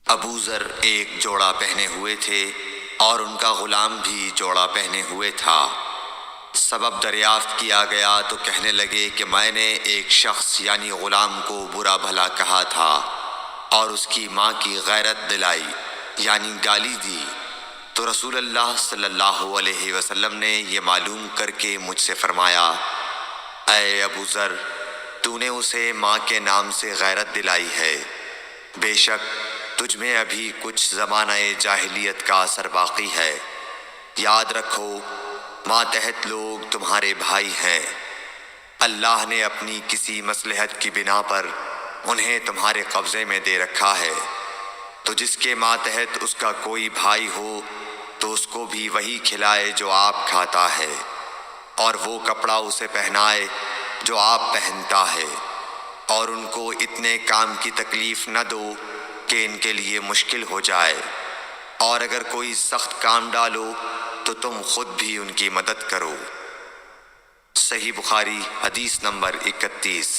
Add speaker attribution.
Speaker 1: ابو ذر ایک جوڑا پہنے ہوئے تھے اور ان کا غلام بھی جوڑا پہنے ہوئے تھا۔ سبب دریافت کیا گیا تو کہنے لگے کہ میں نے ایک شخص یعنی غلام کو برا بھلا کہا تھا اور اس کی ماں کی غیرت دلائی یعنی گالی دی، تو رسول اللہ صلی اللہ علیہ وسلم نے یہ معلوم کر کے مجھ سے فرمایا، اے ابو ذر، تو نے اسے ماں کے نام سے غیرت دلائی ہے، بے شک تجھ میں ابھی کچھ زمانہ جاہلیت کا اثر باقی ہے۔ یاد رکھو ماتحت لوگ تمہارے بھائی ہیں، اللہ نے اپنی کسی مصلحت کی بنا پر انہیں تمہارے قبضے میں دے رکھا ہے، تو جس کے ماتحت اس کا کوئی بھائی ہو تو اس کو بھی وہی کھلائے جو آپ کھاتا ہے، اور وہ کپڑا اسے پہنائے جو آپ پہنتا ہے، اور ان کو اتنے کام کی تکلیف نہ دو کہ ان کے لیے مشکل ہو جائے، اور اگر کوئی سخت کام ڈالو تو تم خود بھی ان کی مدد کرو۔ صحیح بخاری حدیث نمبر 31۔